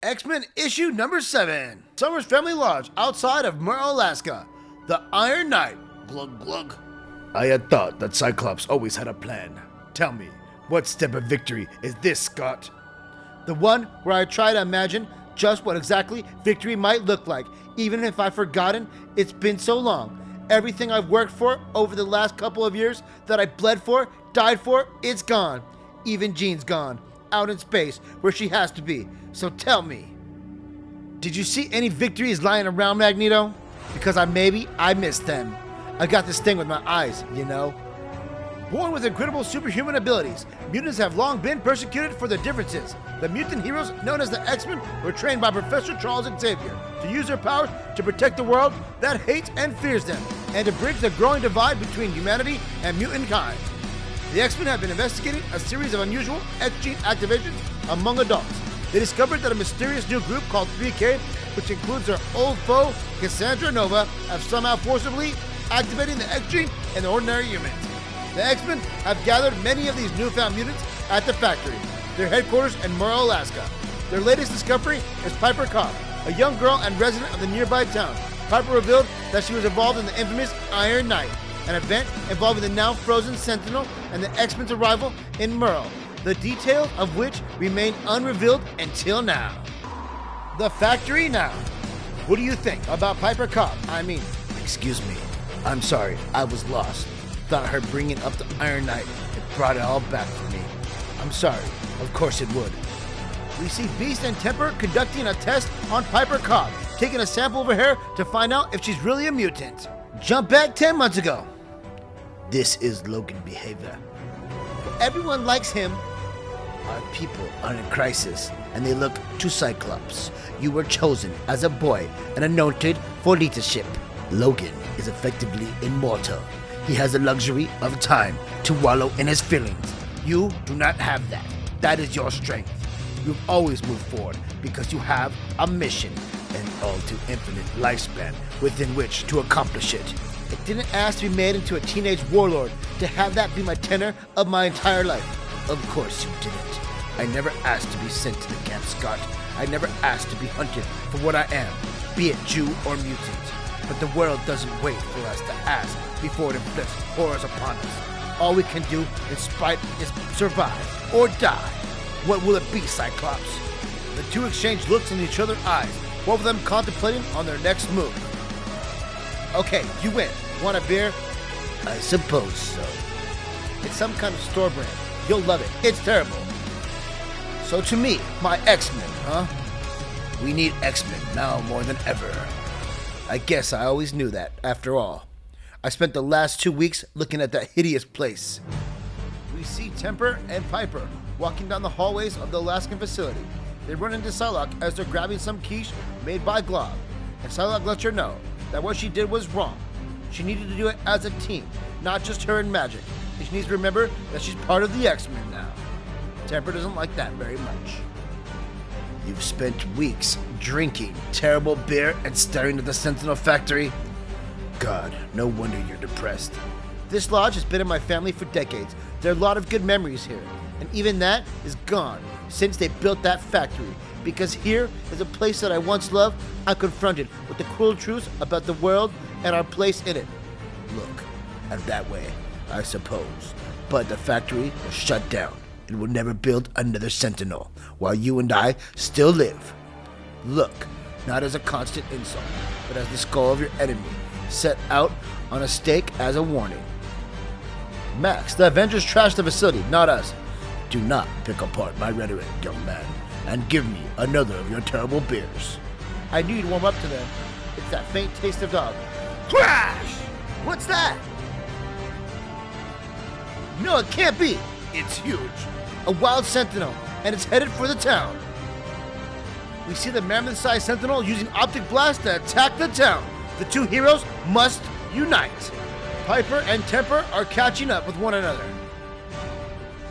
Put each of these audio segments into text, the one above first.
X-Men issue number 7. Summer's Family Lodge outside of Merle, Alaska. The Iron Knight. Glug glug. I had thought that Cyclops always had a plan. Tell me, what step of victory is this, Scott? The one where I try to imagine just what exactly victory might look like, even if I've forgotten it's been so long. Everything I've worked for over the last couple of years that I bled for, died for, it's gone. Even Jean's gone, out in space, where she has to be. So tell me, did you see any victories lying around, Magneto? Because I missed them. I got this thing with my eyes, you know. Born with incredible superhuman abilities, mutants have long been persecuted for their differences. The mutant heroes known as the X-Men were trained by Professor Charles Xavier to use their powers to protect the world that hates and fears them, and to bridge the growing divide between humanity and mutant kind. The X-Men have been investigating a series of unusual X-gene activations among adults. They discovered that a mysterious new group called 3K, which includes their old foe, Cassandra Nova, have somehow forcibly activating the X-gene in ordinary humans. The X-Men have gathered many of these newfound mutants at the factory, their headquarters in Merle, Alaska. Their latest discovery is Piper Cobb, a young girl and resident of the nearby town. Piper revealed that she was involved in the infamous Iron Knight, an event involving the now frozen Sentinel and the X-Men's arrival in Merle, the details of which remain unrevealed until now. The factory now. What do you think about Piper Cobb? Excuse me. I'm sorry, I was lost. Thought her bringing up the Iron Knight had brought it all back for me. I'm sorry, of course it would. We see Beast and Temper conducting a test on Piper Cobb, taking a sample of her hair to find out if she's really a mutant. Jump back 10 months ago. This is Logan behavior. Everyone likes him. Our people are in crisis, and they look to Cyclops. You were chosen as a boy and anointed for leadership. Logan is effectively immortal. He has the luxury of time to wallow in his feelings. You do not have that. That is your strength. You've always moved forward because you have a mission, an all-too-infinite lifespan within which to accomplish it. It didn't ask to be made into a teenage warlord to have that be my tenor of my entire life. Of course you didn't. I never asked to be sent to the camp, Scott. I never asked to be hunted for what I am, be it Jew or mutant. But the world doesn't wait for us to ask before it inflicts horrors upon us. All we can do is survive or die. What will it be, Cyclops? The two exchanged looks in each other's eyes, both of them contemplating on their next move. Okay, you win. Want a beer? I suppose so. It's some kind of store brand. You'll love it. It's terrible. So to me, my X-Men, huh? We need X-Men now more than ever. I guess I always knew that, after all. I spent the last 2 weeks looking at that hideous place. We see Temper and Piper walking down the hallways of the Alaskan facility. They run into Psylocke as they're grabbing some quiche made by Glob. And Psylocke lets her know that what she did was wrong. She needed to do it as a team, not just her and Magic. And she needs to remember that she's part of the X-Men now. Temper doesn't like that very much. You've spent weeks drinking terrible beer and staring at the Sentinel factory. God, no wonder you're depressed. This lodge has been in my family for decades. There are a lot of good memories here, and even that is gone since they built that factory. Because here is a place that I once loved. I'm confronted with the cruel truths about the world and our place in it. Look, and that way, I suppose. But the factory was shut down. It will never build another Sentinel while you and I still live. Look, not as a constant insult, but as the skull of your enemy, set out on a stake as a warning. Max, the Avengers trashed the facility, not us. Do not pick apart my rhetoric, young man, and give me another of your terrible beers. I knew you'd warm up to them. It's that faint taste of dog. Crash! What's that? No, it can't be. It's huge. A wild Sentinel, and it's headed for the town. We see the mammoth-sized Sentinel using optic blast to attack the town. The two heroes must unite. Piper and Temper are catching up with one another.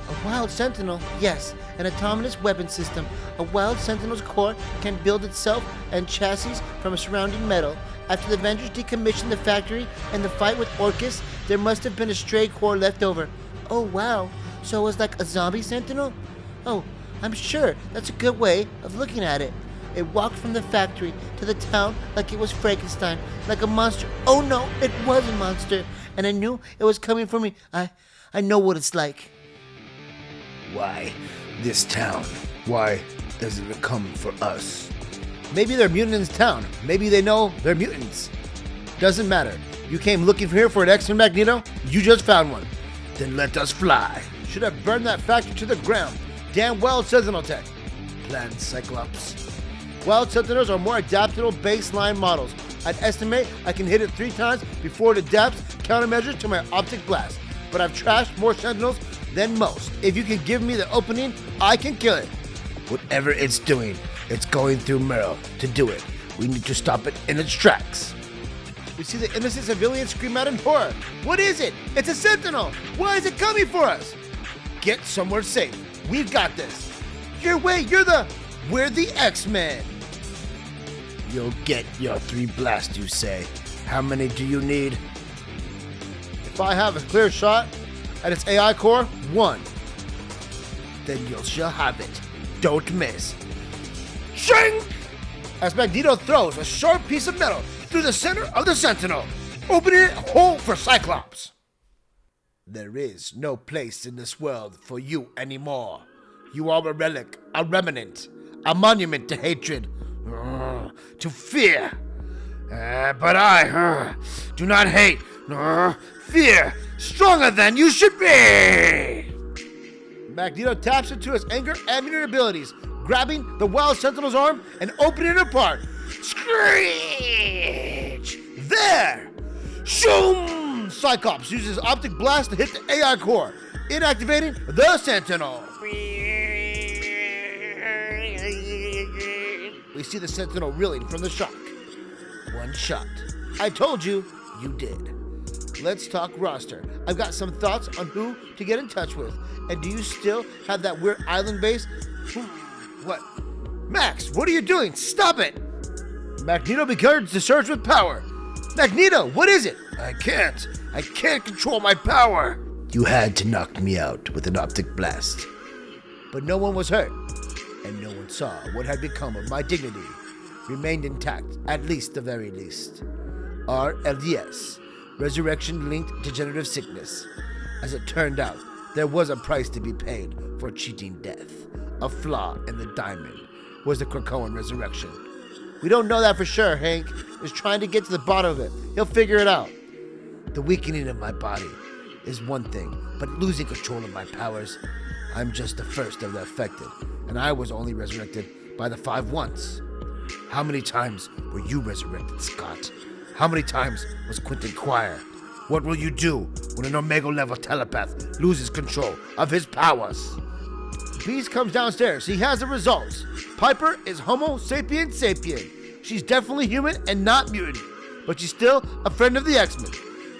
A wild Sentinel? Yes, an autonomous weapon system. A wild Sentinel's core can build itself and chassis from surrounding metal. After the Avengers decommissioned the factory and the fight with Orcus, there must have been a stray core left over. Oh wow, so it was like a zombie Sentinel? Oh, I'm sure that's a good way of looking at it. It walked from the factory to the town like it was Frankenstein, like a monster. Oh no, it was a monster, and I knew it was coming for me. I know what it's like. Why this town? Why doesn't it come for us? Maybe they're mutants in town. Maybe they know they're mutants. Doesn't matter. You came looking here for an X-Men Magneto? You just found one. Then let us fly. Should have burned that factory to the ground. Damn wild Sentinel tech. Plan Cyclops. Wild Sentinels are more adaptable baseline models. I'd estimate I can hit it 3 times before it adapts countermeasures to my optic blast. But I've trashed more Sentinels than most. If you can give me the opening, I can kill it. Whatever it's doing, it's going through Merle to do it. We need to stop it in its tracks. We see the innocent civilians scream out in horror. What is it? It's a Sentinel! Why is it coming for us? Get somewhere safe. We've got this. We're the X-Men. You'll get your 3 blasts, you say. How many do you need? If I have a clear shot at its AI core, 1. Then you shall have it. Don't miss. Shing! As Magneto throws a sharp piece of metal through the center of the Sentinel, opening it whole for Cyclops. There is no place in this world for you anymore. You are a relic, a remnant, a monument to hatred, to fear. But I do not hate, fear stronger than you should be. Magneto taps into his anger and mutant abilities, grabbing the Wild Sentinel's arm and opening it apart. Screech! There! Shoom! Cyclops uses his optic blast to hit the AI core, inactivating the Sentinel. We see the Sentinel reeling from the shock. 1 shot. I told you, you did. Let's talk roster. I've got some thoughts on who to get in touch with. And do you still have that weird island base? What? Max, what are you doing? Stop it! Magneto begins to surge with power. Magneto, what is it? I can't control my power. You had to knock me out with an optic blast. But no one was hurt, and no one saw what had become of my dignity. Remained intact, at least the very least. RLDS, resurrection-linked degenerative sickness. As it turned out, there was a price to be paid for cheating death. A flaw in the diamond was the Krakoan resurrection. We don't know that for sure. Hank is trying to get to the bottom of it. He'll figure it out. The weakening of my body is one thing, but losing control of my powers, I'm just the first of the affected, and I was only resurrected by the 5 once. How many times were you resurrected, Scott? How many times was Quentin Quire? What will you do when an Omega-level telepath loses control of his powers? Beast comes downstairs. He has the results. Piper is Homo sapien sapien. She's definitely human and not mutant, but she's still a friend of the X-Men.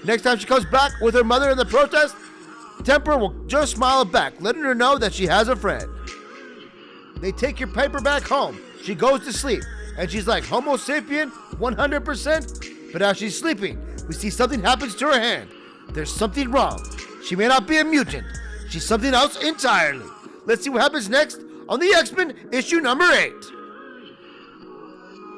Next time she comes back with her mother in the protest, Temper will just smile back, letting her know that she has a friend. They take your Piper back home. She goes to sleep, and she's like Homo sapien 100%, but as she's sleeping, we see something happens to her hand. There's something wrong. She may not be a mutant. She's something else entirely. Let's see what happens next on the X-Men issue number 8.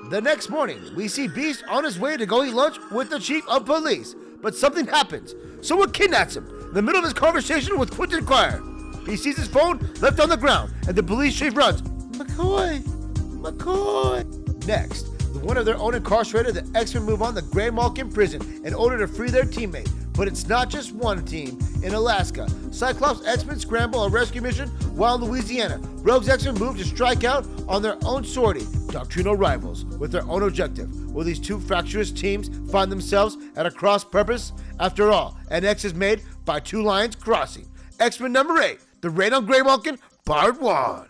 The next morning, we see Beast on his way to go eat lunch with the chief of police, but something happens. Someone kidnaps him in the middle of his conversation with Quentin Quire. He sees his phone left on the ground, and the police chief runs. McCoy! Next, with one of their own incarcerated, the X-Men move on to Graymalkin prison in order to free their teammate. But it's not just one team. In Alaska, Cyclops X-Men scramble a rescue mission, while in Louisiana, Rogue's X-Men move to strike out on their own sortie, doctrinal rivals, with their own objective. Will these two fractious teams find themselves at a cross purpose? After all, an X is made by 2 lines crossing. X-Men number 8, The Raid on Graymalkin, Part 1.